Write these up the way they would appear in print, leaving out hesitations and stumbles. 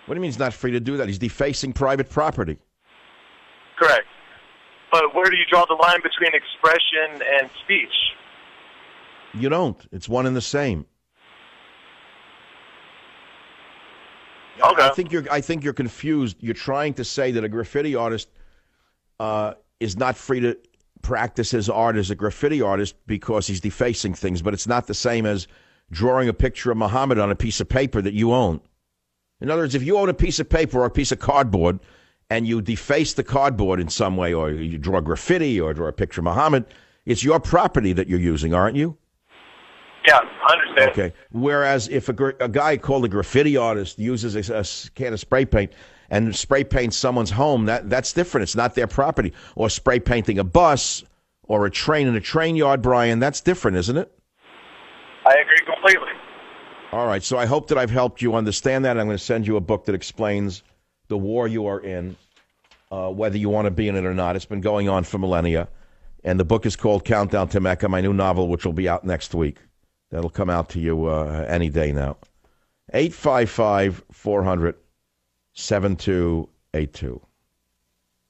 What do you mean he's not free to do that? He's defacing private property. Correct. But where do you draw the line between expression and speech? You don't. It's one and the same. Okay. I think you're confused. You're trying to say that a graffiti artist is not free to practice his art as a graffiti artist because he's defacing things, but it's not the same as drawing a picture of Muhammad on a piece of paper that you own. In other words, if you own a piece of paper or a piece of cardboard and you deface the cardboard in some way, or you draw graffiti or draw a picture of Muhammad, it's your property that you're using, aren't you? Yeah, I understand. Okay. Whereas if a guy called a graffiti artist uses a can of spray paint and spray paints someone's home, that's different. It's not their property. Or spray painting a bus or a train in a train yard, Brian, that's different, isn't it? I agree completely. All right. So I hope that I've helped you understand that. I'm going to send you a book that explains the war you are in, whether you want to be in it or not. It's been going on for millennia. And the book is called Countdown to Mecca, my new novel, which will be out next week. That'll come out to you any day now. 855-400-7282.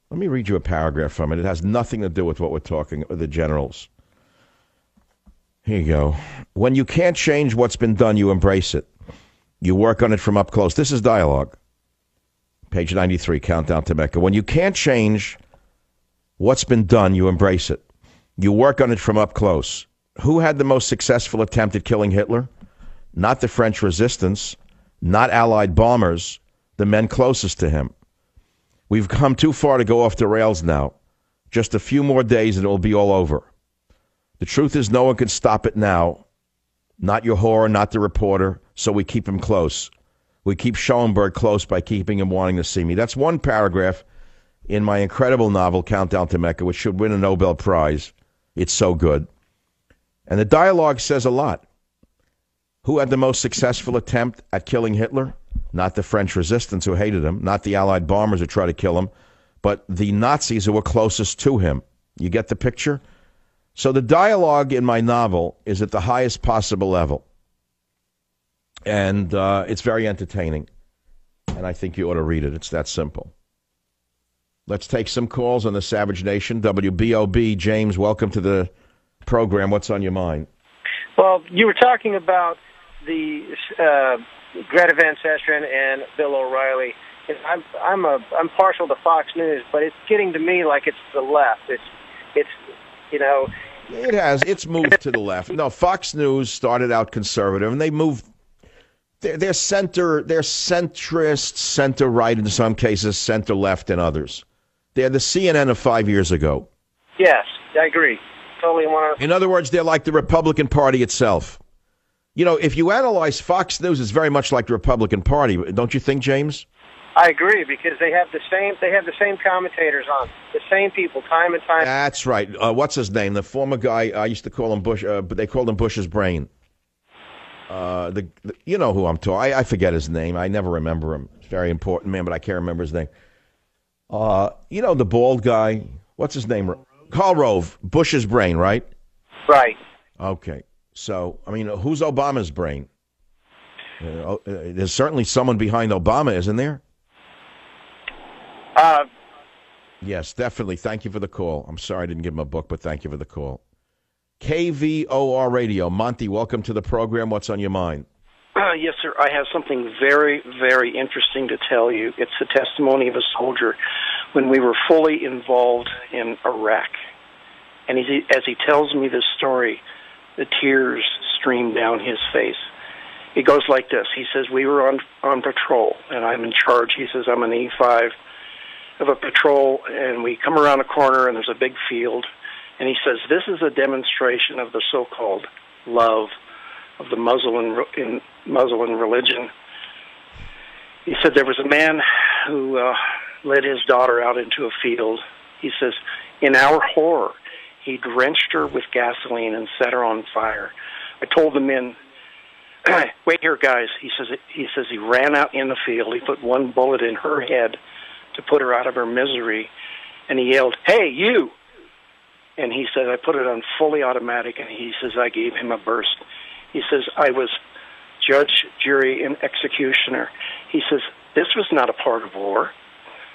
Let me read you a paragraph from it. It has nothing to do with what we're talking, the generals. Here you go. When you can't change what's been done, you embrace it. You work on it from up close. This is dialogue. Page 93, Countdown to Mecca. When you can't change what's been done, you embrace it. You work on it from up close. Who had the most successful attempt at killing Hitler? Not the French resistance, not Allied bombers, the men closest to him. We've come too far to go off the rails now. Just a few more days and it will be all over. The truth is no one can stop it now. Not your whore, not the reporter, so we keep him close. We keep Schoenberg close by keeping him wanting to see me. That's one paragraph in my incredible novel, Countdown to Mecca, which should win a Nobel Prize. It's so good. And the dialogue says a lot. Who had the most successful attempt at killing Hitler? Not the French resistance who hated him, not the Allied bombers who tried to kill him, but the Nazis who were closest to him. You get the picture? So the dialogue in my novel is at the highest possible level. And it's very entertaining. And I think you ought to read it. It's that simple. Let's take some calls on the Savage Nation. WBOB, James, welcome to the program. What's on your mind? Well, you were talking about the Greta Van Susteren and Bill O'Reilly. I'm partial to Fox News, but it's getting to me like it's the left. It's you know. It has. It's moved to the left. No, Fox News started out conservative, and they moved. They're centrist, center right in some cases, center left in others. They're the CNN of 5 years ago. Yes, I agree. Totally want to. In other words, they're like the Republican Party itself. You know, if you analyze Fox News, it's very much like the Republican Party, don't you think, James? I agree, because they have the same commentators on, the same people, time and time. That's right. What's his name? The former guy, I used to call him Bush, but they called him Bush's brain. You know who I'm talking. I forget his name. I never remember him. He's a very important man, but I can't remember his name. You know the bald guy. What's his name? Karl Rove. Bush's brain, right? Right. Okay. So, I mean, who's Obama's brain? There's certainly someone behind Obama, isn't there? Yes, definitely. Thank you for the call. I'm sorry I didn't give him a book, but thank you for the call. KVOR Radio. Monty, welcome to the program. What's on your mind? Yes, sir. I have something very, very interesting to tell you. It's the testimony of a soldier when we were fully involved in Iraq. And as he tells me this story, the tears stream down his face. It goes like this. He says, we were on patrol, and I'm in charge. He says, I'm an E5 of a patrol, and we come around a corner, and there's a big field. And he says, this is a demonstration of the so-called love of the Muslim religion. He said there was a man who led his daughter out into a field. He says, in our horror, he drenched her with gasoline and set her on fire. I told the men, wait here, guys. He says he ran out in the field. He put one bullet in her head to put her out of her misery, and he yelled, hey, you! And he said, I put it on fully automatic, and he says, I gave him a burst. He says, I was judge, jury, and executioner. He says, this was not a part of war,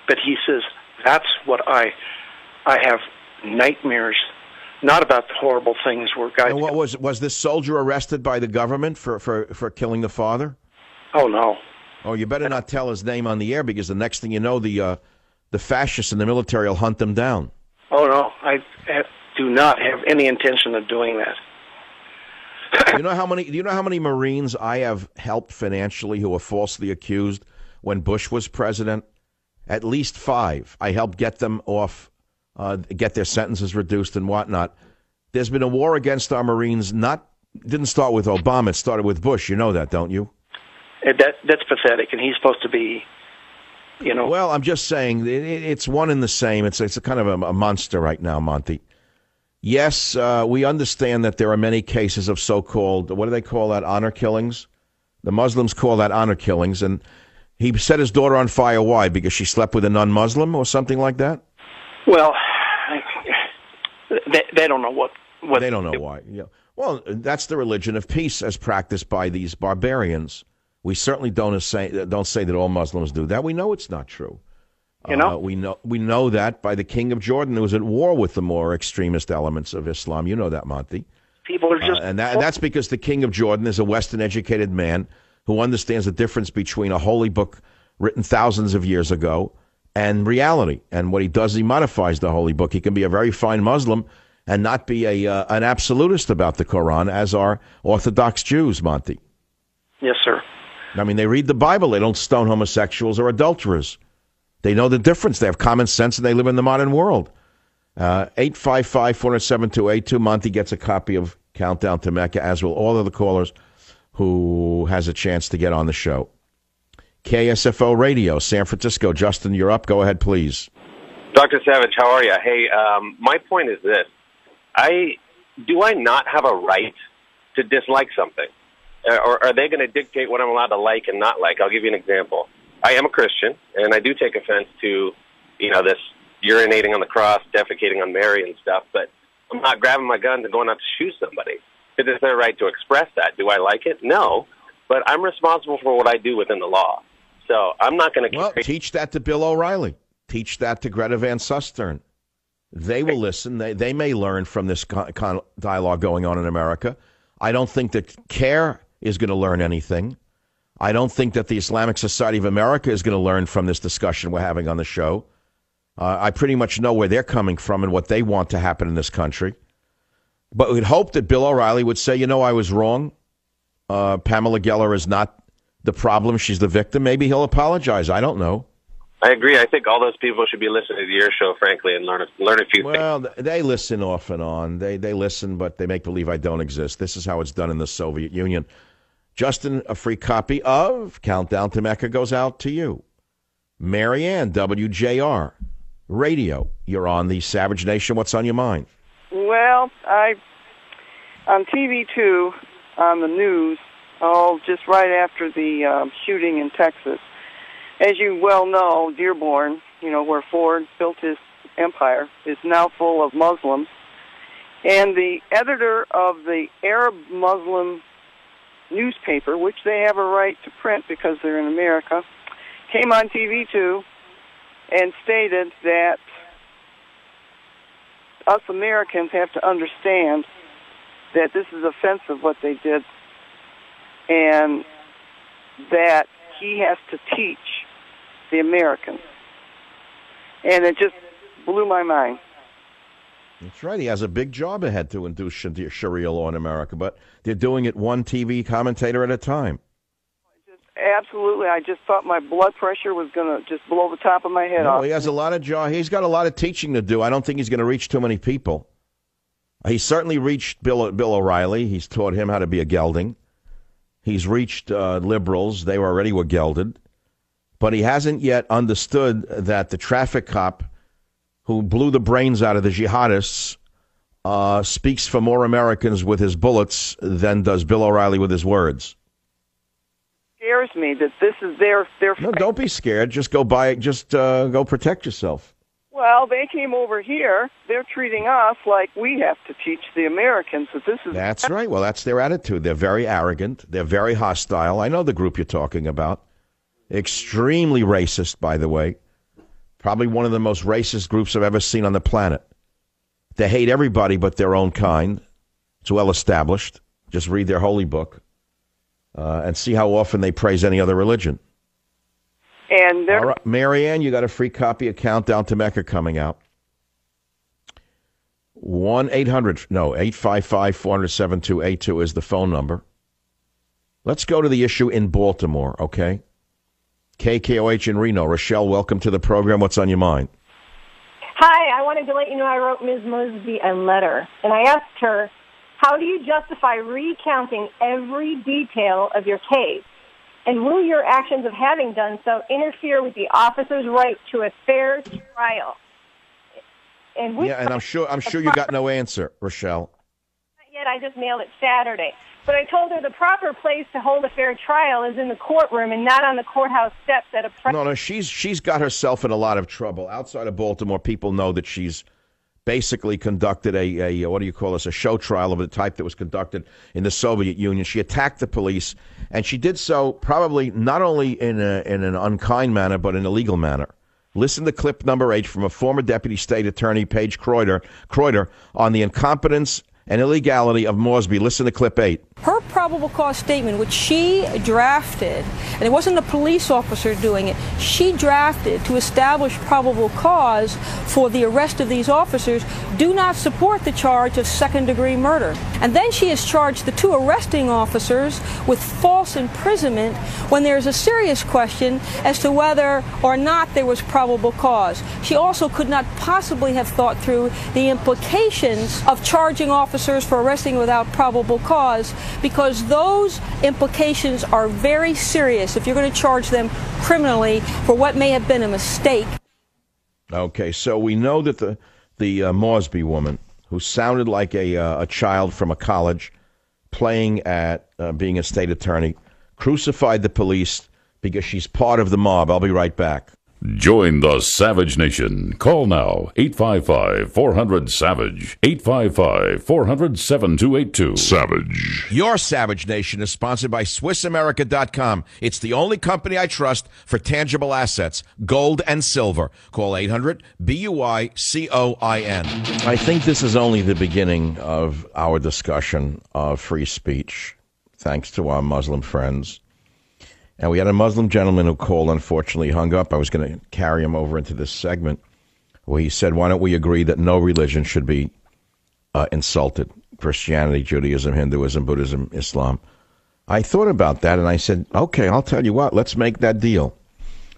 but he says, that's what I have nightmares, not about the horrible things where guys... And what was this soldier arrested by the government for killing the father? Oh, no. Oh, you better not tell his name on the air, because the next thing you know, the fascists in the military will hunt them down. Oh, no. I do not have any intention of doing that. Do you know how many Marines I have helped financially who were falsely accused when Bush was president? At least 5. I helped get them off, get their sentences reduced and whatnot. There's been a war against our Marines. Didn't start with Obama. It started with Bush. You know that, don't you? That's pathetic, and he's supposed to be, you know. Well, I'm just saying it's one and the same. It's a kind of a monster right now, Monty. Yes, we understand that there are many cases of so-called, what do they call that, honor killings? The Muslims call that honor killings, and he set his daughter on fire. Why? Because she slept with a non-Muslim or something like that? Well, they don't know what they don't know why. Yeah. Well, that's the religion of peace as practiced by these barbarians. We certainly don't say that all Muslims do that. We know it's not true. You know? We know that by the king of Jordan, who was at war with the more extremist elements of Islam. You know that, Monty. People are just... And that's because the king of Jordan is a Western-educated man who understands the difference between a holy book written thousands of years ago and reality. And what he does, he modifies the holy book. He can be a very fine Muslim and not be an absolutist about the Quran, as are Orthodox Jews, Monty. Yes, sir. I mean, they read the Bible. They don't stone homosexuals or adulterers. They know the difference. They have common sense, and they live in the modern world. 855-407-282. Monty gets a copy of Countdown to Mecca, as will all of the callers who has a chance to get on the show. KSFO Radio, San Francisco. Justin, you're up. Go ahead, please. Dr. Savage, how are you? Hey, my point is this. Do I not have a right to dislike something? Or are they going to dictate what I'm allowed to like and not like? I'll give you an example. I am a Christian, and I do take offense to, this urinating on the cross, defecating on Mary and stuff, but I'm not grabbing my guns and going out to shoot somebody. It is their right to express that. Do I like it? No, but I'm responsible for what I do within the law. So I'm not going to... Well, teach that to Bill O'Reilly. Teach that to Greta Van Susteren. They will listen. They may learn from this dialogue going on in America. I don't think that CARE is going to learn anything. I don't think that the Islamic Society of America is going to learn from this discussion we're having on the show. I pretty much know where they're coming from and what they want to happen in this country. But we'd hope that Bill O'Reilly would say, I was wrong. Pamela Geller is not the problem. She's the victim. Maybe he'll apologize. I don't know. I agree. I think all those people should be listening to your show, frankly, and learn a few things. Well, they listen off and on. They listen, but they make believe I don't exist. This is how it's done in the Soviet Union. Justin, a free copy of Countdown to Mecca goes out to you. Marianne, WJR Radio. You're on the Savage Nation. What's on your mind? Well, on TV2, on the news, just right after the shooting in Texas, as you well know, Dearborn, where Ford built his empire, is now full of Muslims. And the editor of the Arab Muslim newspaper, which they have a right to print because they're in America, came on TV2 and stated that us Americans have to understand that this is offensive what they did, and that he has to teach the Americans. And it just blew my mind. That's right. He has a big job ahead to induce Sharia law in America, but they're doing it one TV commentator at a time. Absolutely. I just thought my blood pressure was going to just blow the top of my head off. He has a lot of job. He's got a lot of teaching to do. I don't think he's going to reach too many people. He certainly reached Bill O'Reilly. He's taught him how to be a gelding. He's reached liberals. They already were gelded. But he hasn't yet understood that the traffic cop who blew the brains out of the jihadists speaks for more Americans with his bullets than does Bill O'Reilly with his words. Scares me that this is their No, don't be scared. Just go buy it. Just go protect yourself. Well, they came over here. They're treating us like we have to teach the Americans that this is... That's right. Well, that's their attitude. They're very arrogant. They're very hostile. I know the group you're talking about. Extremely racist, by the way. Probably one of the most racist groups I've ever seen on the planet. They hate everybody but their own kind. It's well established. Just read their holy book and see how often they praise any other religion. And all right, Marianne, you got a free copy of Countdown to Mecca coming out. 855-400-7282 is the phone number. Let's go to the issue in Baltimore, okay? KKOH in Reno. Rochelle, welcome to the program. What's on your mind? Hi, I wanted to let you know I wrote Ms. Mosby a letter, and I asked her, how do you justify recounting every detail of your case? And will your actions of having done so interfere with the officer's right to a fair trial? And I'm sure you got no answer, Rochelle. Not yet. I just mailed it Saturday. But I told her the proper place to hold a fair trial is in the courtroom and not on the courthouse steps at a... No, she's got herself in a lot of trouble. Outside of Baltimore, people know that she's basically conducted a what do you call this, a show trial of the type that was conducted in the Soviet Union. She attacked the police, and she did so probably not only in an unkind manner, but in a legal manner. Listen to clip number 8 from a former Deputy State Attorney, Paige Kreuter, on the incompetence and illegality of Mosby. Listen to clip 8. Her probable cause statement, which she drafted, and it wasn't a police officer doing it, she drafted to establish probable cause for the arrest of these officers, do not support the charge of second-degree murder. And then she has charged the 2 arresting officers with false imprisonment when there's a serious question as to whether or not there was probable cause. She also could not possibly have thought through the implications of charging officers for arresting without probable cause, because those implications are very serious if you're going to charge them criminally for what may have been a mistake. Okay, so we know that the Mosby woman, who sounded like a child from a college playing at being a state attorney, crucified the police because she's part of the mob. I'll be right back. Join the Savage Nation. Call now, 855-400-SAVAGE, 855-400-7282. Savage. Your Savage Nation is sponsored by SwissAmerica.com. It's the only company I trust for tangible assets, gold and silver. Call 800-BUI-COIN. I think this is only the beginning of our discussion of free speech, thanks to our Muslim friends. And we had a Muslim gentleman who called, unfortunately hung up. I was going to carry him over into this segment where he said, why don't we agree that no religion should be insulted? Christianity, Judaism, Hinduism, Buddhism, Islam. I thought about that and I said, okay, I'll tell you what, let's make that deal.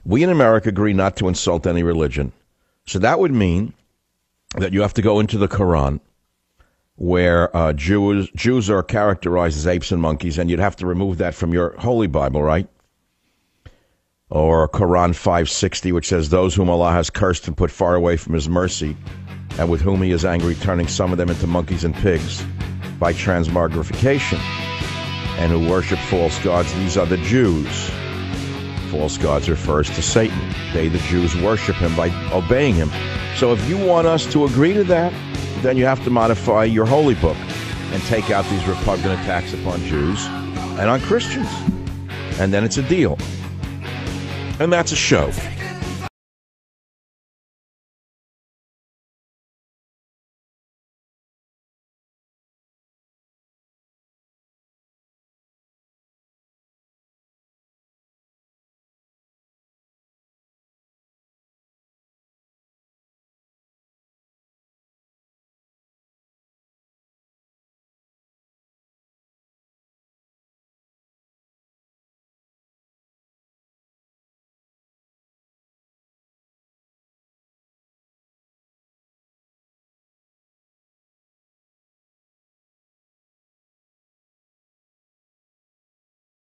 We in America agree not to insult any religion. So that would mean that you have to go into the Quran, where Jews are characterized as apes and monkeys, and you'd have to remove that from your Holy Bible, right? Or Quran 560, which says, those whom Allah has cursed and put far away from his mercy, and with whom he is angry, turning some of them into monkeys and pigs by transmogrification, and who worship false gods. These are the Jews. False gods refers to Satan. They, the Jews, worship him by obeying him. So if you want us to agree to that, then you have to modify your holy book and take out these repugnant attacks upon Jews and on Christians. And then it's a deal. And that's a show.